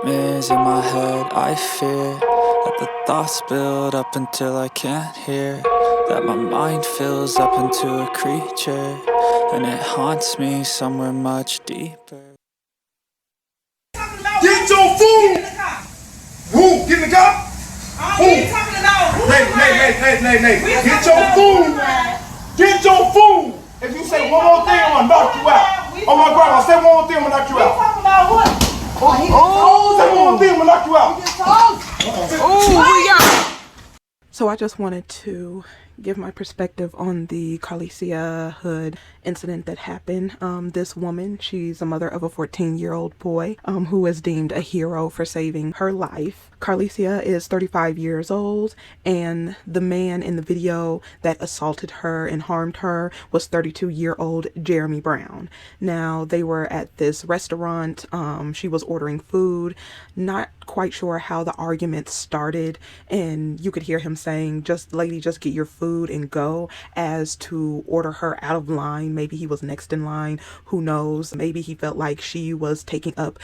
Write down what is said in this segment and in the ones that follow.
nightmares in my head, I fear that the thoughts build up until I can't hear, that my mind fills up into a creature, and it haunts me somewhere much deeper. Get your food! Who? Get in the car? Who? Nay. Get your food! Get your food! If you say one more thing, I'm gonna knock you out. Oh my grandma, say one more thing, I'm gonna knock you out. Talking about what? Say one more thing, I'm gonna knock you out. So I just wanted to give my perspective on the Carlicia Hood incident that happened. This woman, she's a mother of a 14-year-old boy who is deemed a hero for saving her life. Carlicia is 35 years old, and the man in the video that assaulted her and harmed her was 32-year-old Jeremy Brown. Now, they were at this restaurant. She was ordering food. Not quite sure how the argument started, and you could hear him saying, lady, just get your food and go, as to order her out of line. Maybe he was next in line, who knows. Maybe he felt like she was taking up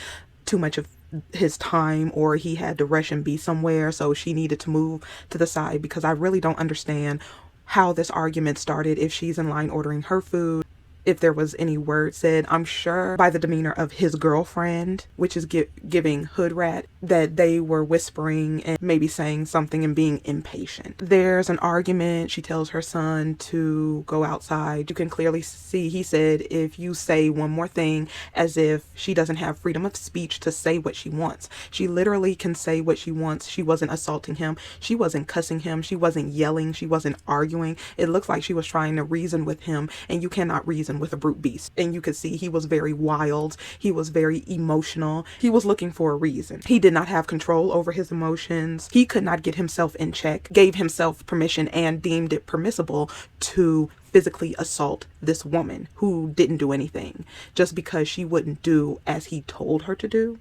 too much of his time, or he had to rush and be somewhere, so she needed to move to the side, because I really don't understand how this argument started. If she's in line ordering her food, if there was any word said, I'm sure by the demeanor of his girlfriend, which is giving hood rat, that they were whispering and maybe saying something and being impatient. There's an argument. She tells her son to go outside. You can clearly see he said, if you say one more thing, as if she doesn't have freedom of speech to say what she wants. She literally can say what she wants. She wasn't assaulting him. She wasn't cussing him. She wasn't yelling. She wasn't arguing. It looks like she was trying to reason with him, and you cannot reason with a brute beast. And you could see he was very wild. He was very emotional. He was looking for a reason. He did not have control over his emotions. He could not get himself in check, gave himself permission and deemed it permissible to physically assault this woman who didn't do anything, just because she wouldn't do as he told her to do,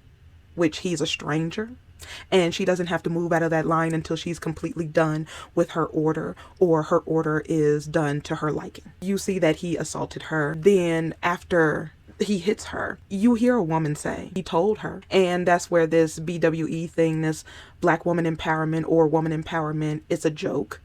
which he's a stranger. And she doesn't have to move out of that line until she's completely done with her order, or her order is done to her liking. You see that he assaulted her. Then after he hits her, you hear a woman say, he told her. And that's where this BWE thing, this black woman empowerment or woman empowerment, is a joke.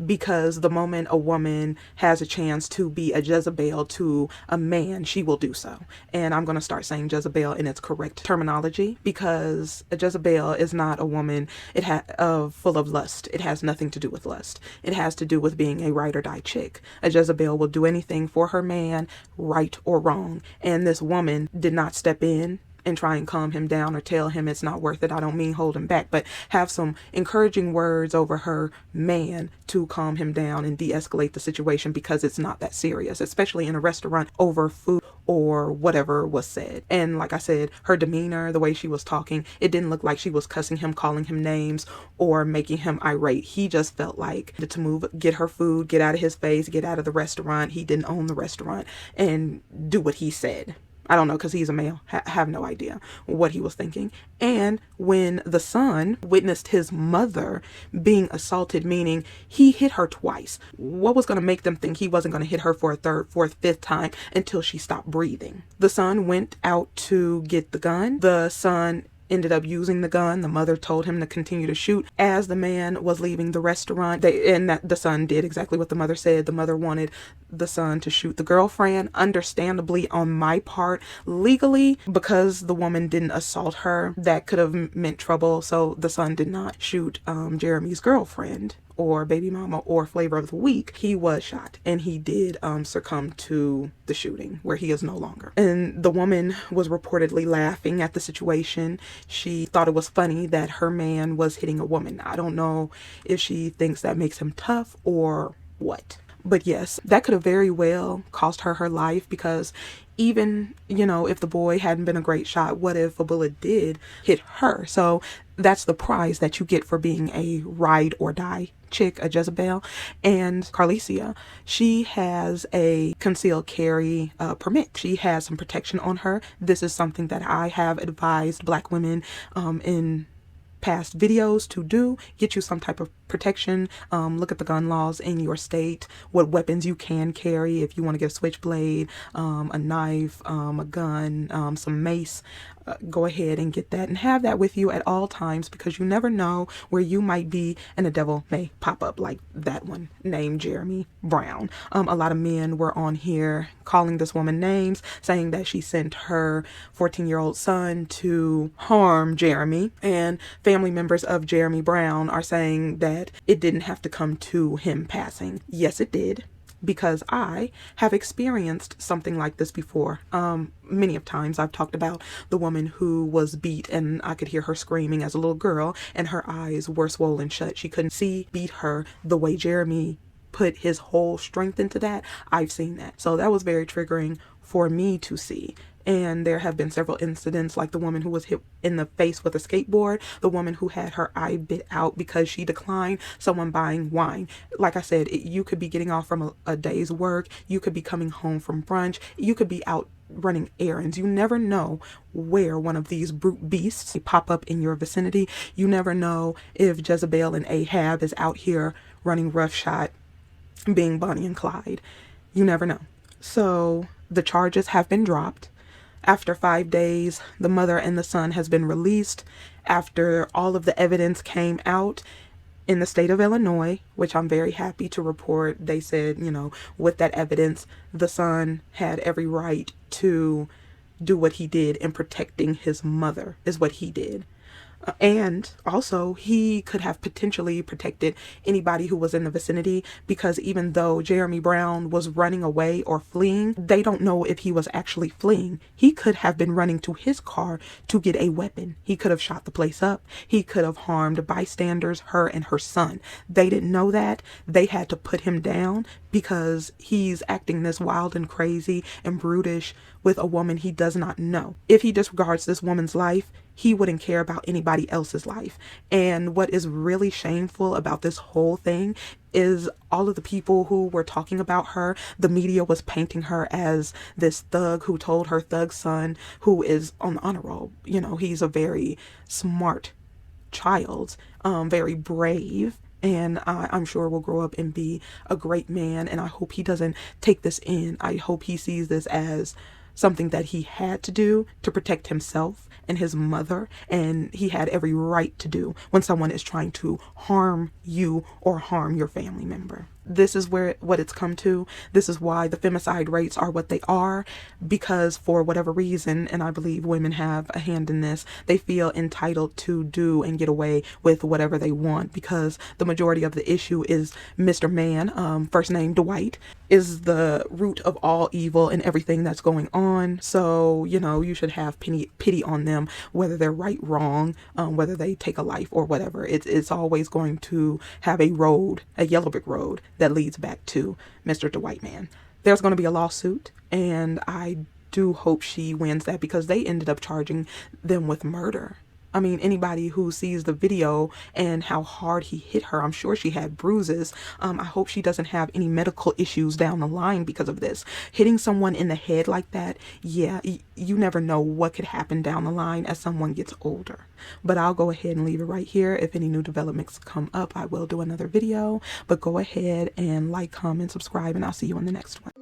Because the moment a woman has a chance to be a Jezebel to a man, she will do so. And I'm going to start saying Jezebel in its correct terminology, because a Jezebel is not a woman full of lust. It has nothing to do with lust. It has to do with being a ride or die chick. A Jezebel will do anything for her man, right or wrong. And this woman did not step in and try and calm him down or tell him it's not worth it. I don't mean hold him back, but have some encouraging words over her man to calm him down and de-escalate the situation, because it's not that serious, especially in a restaurant over food or whatever was said. And like I said, her demeanor, the way she was talking, it didn't look like she was cussing him, calling him names, or making him irate. He just felt like to move, get her food, get out of his face, get out of the restaurant. He didn't own the restaurant, and do what he said. I don't know, because he's a male. Have no idea what he was thinking. And when the son witnessed his mother being assaulted, meaning he hit her twice, what was going to make them think he wasn't going to hit her for a third, fourth, fifth time until she stopped breathing? The son went out to get the gun. The son ended up using the gun. The mother told him to continue to shoot as the man was leaving the restaurant. The son did exactly what the mother said. The mother wanted the son to shoot the girlfriend. Understandably, on my part, legally, because the woman didn't assault her, that could have meant trouble. So the son did not shoot Jeremy's girlfriend, or baby mama, or flavor of the week. He was shot, and he did succumb to the shooting, where he is no longer. And the woman was reportedly laughing at the situation. She thought it was funny that her man was hitting a woman. I don't know if she thinks that makes him tough or what. But yes, that could have very well cost her her life, because even, if the boy hadn't been a great shot, what if a bullet did hit her? So that's the prize that you get for being a ride or die chick, a Jezebel. And Carlicia, she has a concealed carry permit. She has some protection on her. This is something that I have advised black women in past videos to do. Get you some type of protection. Look at the gun laws in your state, what weapons you can carry. If you want to get a switchblade, a knife, a gun, some mace, go ahead and get that and have that with you at all times, because you never know where you might be and the devil may pop up like that one named Jeremy Brown. A lot of men were on here calling this woman names, saying that she sent her 14-year-old son to harm Jeremy, and family members of Jeremy Brown are saying that it didn't have to come to him passing. Yes, it did, because I have experienced something like this before. Many of times I've talked about the woman who was beat, and I could hear her screaming as a little girl, and her eyes were swollen shut. She couldn't see, beat her the way Jeremy put his whole strength into that. I've seen that. So that was very triggering for me to see. And there have been several incidents, like the woman who was hit in the face with a skateboard, the woman who had her eye bit out because she declined someone buying wine. Like I said, you could be getting off from a day's work. You could be coming home from brunch. You could be out running errands. You never know where one of these brute beasts pop up in your vicinity. You never know if Jezebel and Ahab is out here running roughshod, being Bonnie and Clyde. You never know. So the charges have been dropped. After 5 days, the mother and the son has been released after all of the evidence came out in the state of Illinois, which I'm very happy to report. They said, with that evidence, the son had every right to do what he did in protecting his mother, is what he did. And also, he could have potentially protected anybody who was in the vicinity, because even though Jeremy Brown was running away or fleeing, they don't know if he was actually fleeing. He could have been running to his car to get a weapon. He could have shot the place up. He could have harmed bystanders, her and her son. They didn't know that. They had to put him down because he's acting this wild and crazy and brutish with a woman he does not know. If he disregards this woman's life, he wouldn't care about anybody else's life. And what is really shameful about this whole thing is all of the people who were talking about her. The media was painting her as this thug who told her thug son, who is on the honor roll. He's a very smart child, very brave, and I'm sure will grow up and be a great man. And I hope he doesn't take this in. I hope he sees this as something that he had to do to protect himself and his mother, and he had every right to do when someone is trying to harm you or harm your family member. This is what it's come to. This is why the femicide rates are what they are, because for whatever reason, and I believe women have a hand in this, they feel entitled to do and get away with whatever they want, because the majority of the issue is Mr. Man, first name Dwight, is the root of all evil and everything that's going on. So, you should have pity on them, whether they're right, wrong, whether they take a life or whatever. It's always going to have a road, a yellow brick road, that leads back to Mr. Dwight Man. There's going to be a lawsuit, and I do hope she wins that, because they ended up charging them with murder. I mean, anybody who sees the video and how hard he hit her, I'm sure she had bruises. I hope she doesn't have any medical issues down the line because of this. Hitting someone in the head like that, yeah, you never know what could happen down the line as someone gets older. But I'll go ahead and leave it right here. If any new developments come up, I will do another video. But go ahead and like, comment, subscribe, and I'll see you in the next one.